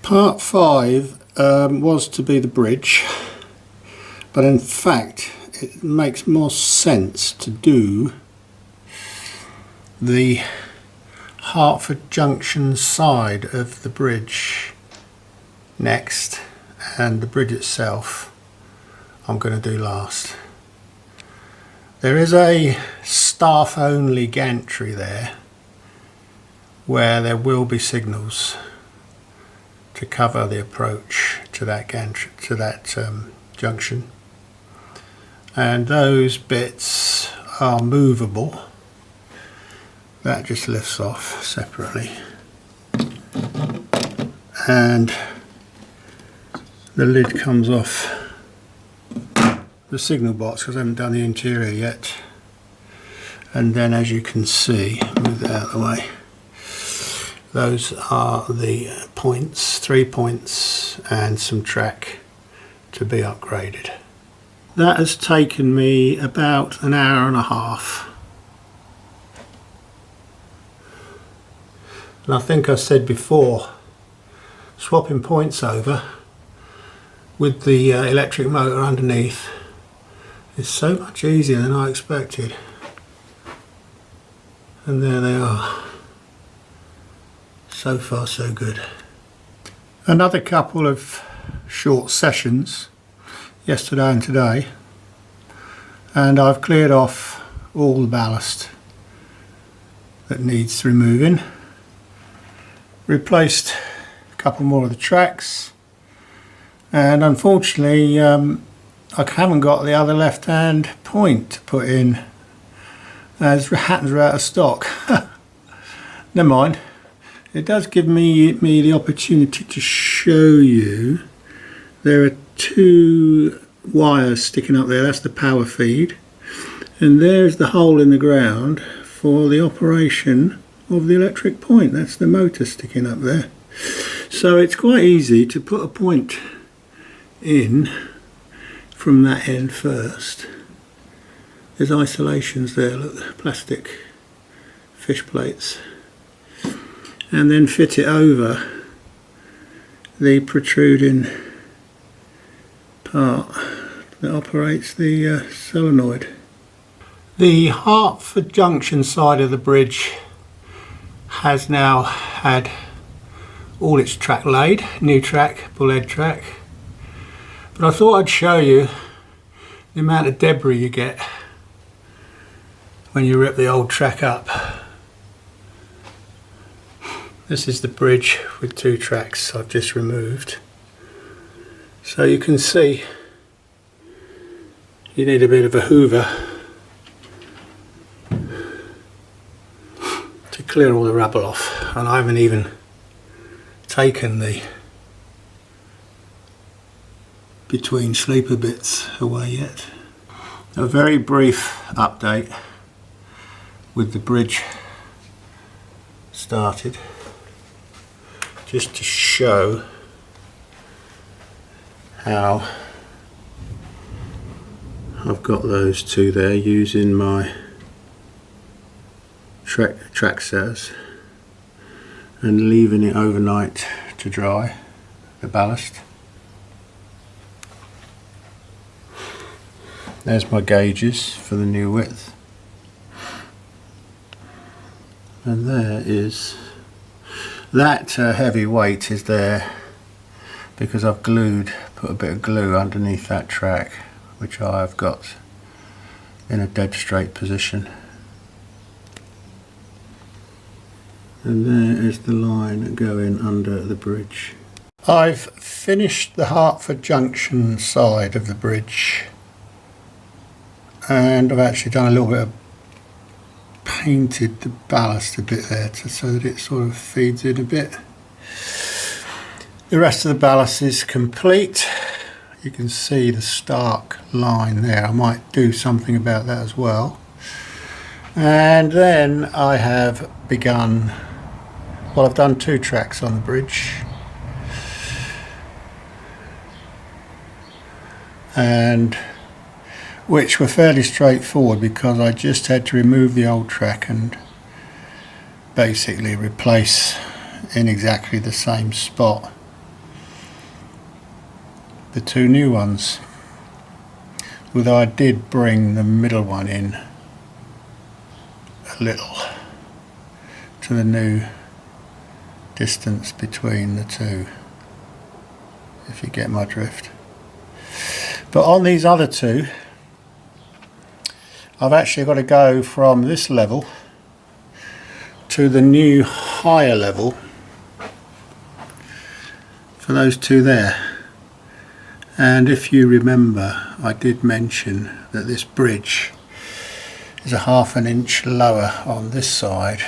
Part 5 was to be the bridge, but in fact it makes more sense to do the Hertford Junction side of the bridge next, and the bridge itself I'm going to do last. There is a staff only gantry there where there will be signals to cover the approach to that gantry, to that junction, and those bits are movable. That just lifts off separately, and the lid comes off the signal box because I haven't done the interior yet. And then, as you can see, move that out of the way, those are the points, 3 points and some track to be upgraded. That has taken me about an hour and a half. And I think I said before, swapping points over with the electric motor underneath is so much easier than I expected. And there they are. So far so good. Another couple of short sessions yesterday and today, and I've cleared off all the ballast that needs removing, replaced a couple more of the tracks, and unfortunately I haven't got the other left hand point to put in, as happens, are out of stock. Never mind. It does give me the opportunity to show you. There are 2 wires sticking up there. That's the power feed, and there's the hole in the ground for the operation of the electric point. That's the motor sticking up there. So it's quite easy to put a point in from that end first. There's isolations there, look, plastic fish plates, and then fit it over the protruding part that operates the solenoid. The Hertford Junction side of the bridge has now had all its track laid, new track, bullhead track, but I thought I'd show you the amount of debris you get when you rip the old track up. This is the bridge with 2 tracks I've just removed. So you can see you need a bit of a hoover to clear all the rubble off, and I haven't even taken the between sleeper bits away yet. A very brief update with the bridge started, just to show how I've got those 2 there using my track setters and leaving it overnight to dry, the ballast. There's my gauges for the new width, and there is that heavy weight is there because I've put a bit of glue underneath that track, which I've got in a dead straight position. And there is the line going under the bridge. I've finished the Hertford Junction side of the bridge, and I've actually done a little bit of painted the ballast a bit there so that it sort of feeds in a bit. The rest of the ballast is complete. You can see the stark line there. I might do something about that as well. And then I have begun, well, I've done 2 tracks on the bridge, and which were fairly straightforward because I just had to remove the old track and basically replace in exactly the same spot the two new ones, although I did bring the middle one in a little to the new distance between the two, if you get my drift. But on these other two, I've actually got to go from this level to the new higher level for those two there. And if you remember, I did mention that this bridge is a ½ an inch lower on this side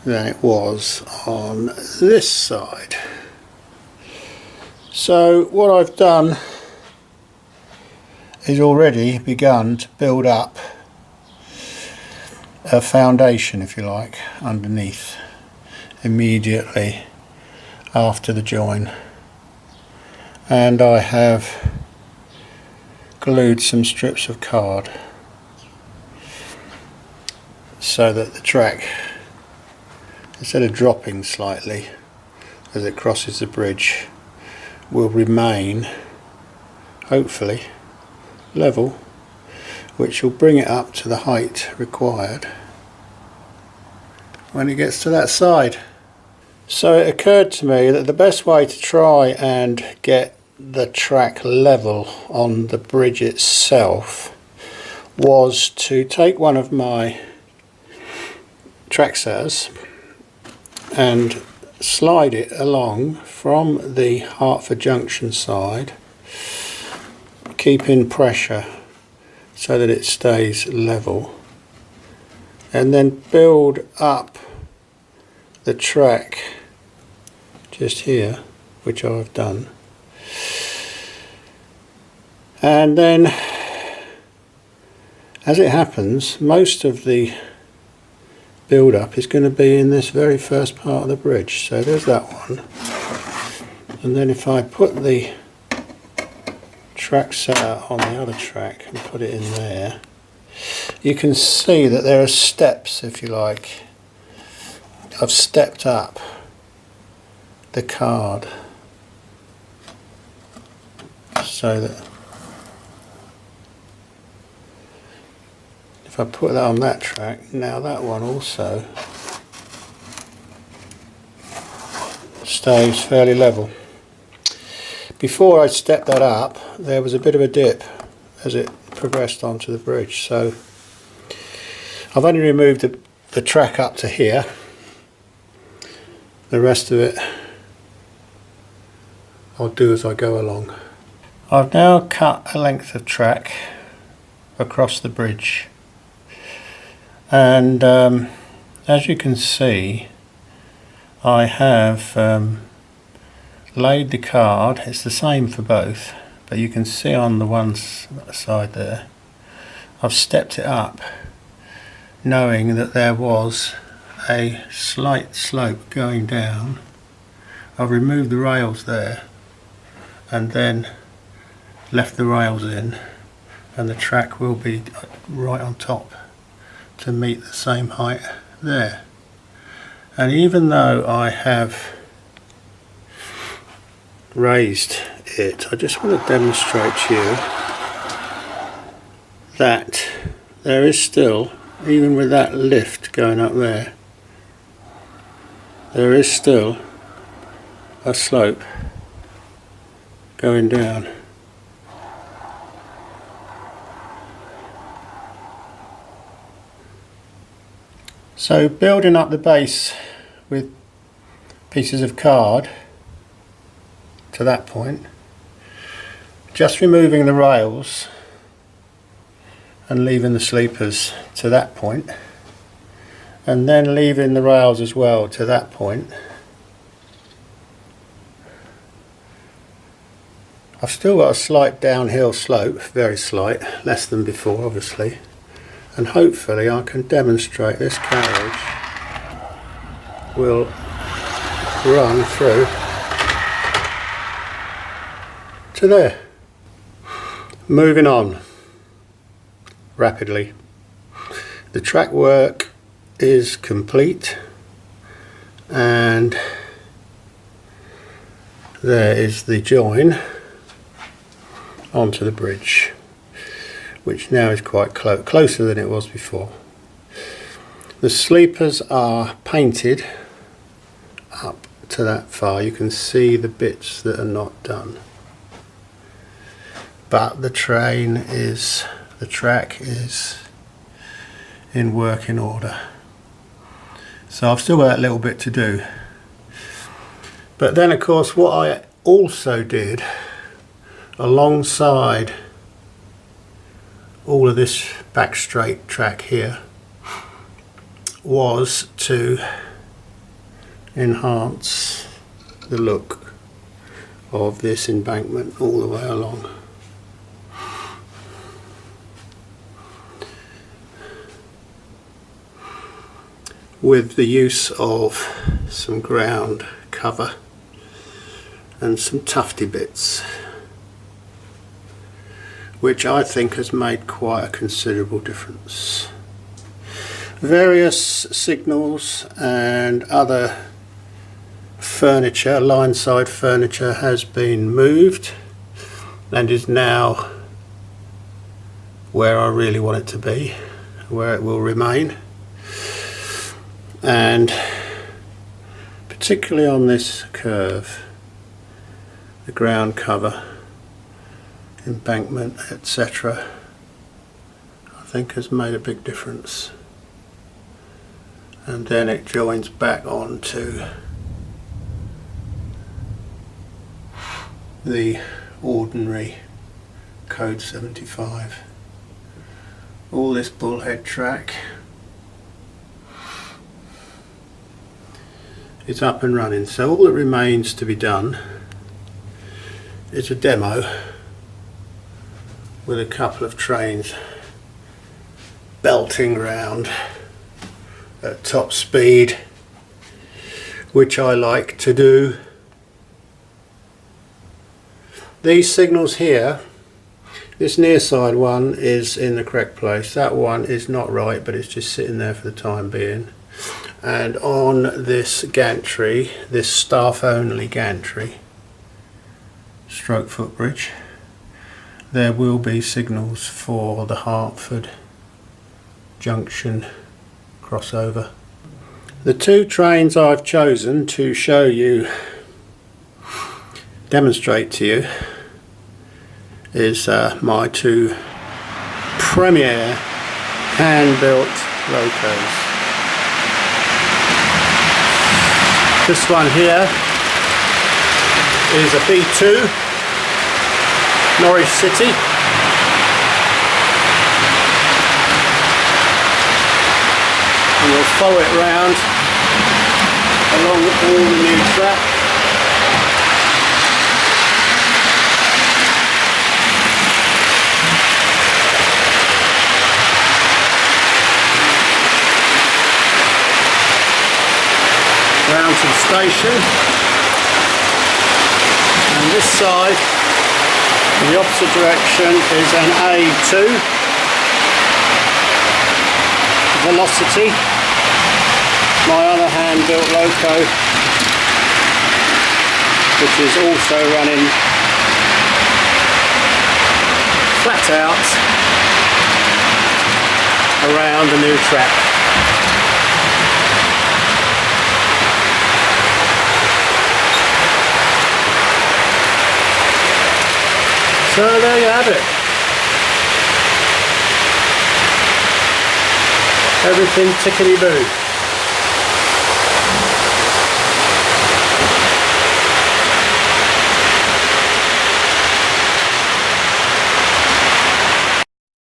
than it was on this side. So what I've done is already begun to build up a foundation, if you like, underneath immediately after the join, and I have glued some strips of card so that the track, instead of dropping slightly as it crosses the bridge, will remain, hopefully, level, which will bring it up to the height required when it gets to that side. So it occurred to me that the best way to try and get the track level on the bridge itself was to take one of my track setters and slide it along from the Hertford Junction side, keeping pressure so that it stays level, and then build up the track just here, which I've done, and then, as it happens, most of the build up is going to be in this very first part of the bridge. So there's that one, and then if I put the track setter on the other track and put it in there, you can see that there are steps, if you like. I've stepped up the card so that if I put that on that track, now that one also stays fairly level. Before I stepped that up, there was a bit of a dip as it progressed onto the bridge, so I've only removed the track up to here. The rest of it I'll do as I go along. I've now cut a length of track across the bridge, and as you can see, I have laid the card. It's the same for both, but you can see on the one side there, I've stepped it up, knowing that there was a slight slope going down. I've removed the rails there and then left the rails in, and the track will be right on top to meet the same height there. And even though I have raised it, I just want to demonstrate to you that there is still, even with that lift going up there, there is still a slope going down. So building up the base with pieces of card to that point, just removing the rails and leaving the sleepers to that point, and then leaving the rails as well to that point. I've still got a slight downhill slope, very slight, less than before obviously, and hopefully I can demonstrate this carriage will run through to there. Moving on rapidly. The track work is complete, and there is the join onto the bridge, which now is quite closer than it was before. The sleepers are painted up to that far. You can see the bits that are not done, but the track is in working order. So I've still got that little bit to do. But then of course what I also did alongside all of this back straight track here was to enhance the look of this embankment all the way along. With the use of some ground cover and some tufty bits, which I think has made quite a considerable difference. Various signals and other furniture, line side furniture, has been moved and is now where I really want it to be, where it will remain. And particularly on this curve, the ground cover, embankment, etc., I think has made a big difference. And then it joins back onto the ordinary Code 75. All this bullhead track is up and running, so all that remains to be done is a demo with a couple of trains belting round at top speed, which I like to do. These signals here, this near side one is in the correct place, that one is not right, but it's just sitting there for the time being. And on this gantry, this staff only gantry, stroke footbridge, there will be signals for the Hertford Junction crossover. The two trains I've chosen to show you, demonstrate to you, is my two premier hand-built locos. This one here is a B2 Norwich City. And we'll follow it round along all the new track. Round to the station, and this side in the opposite direction is an A2 Velocity, my other hand-built loco, which is also running flat out around the new track. So there you have it. Everything tickety-boo.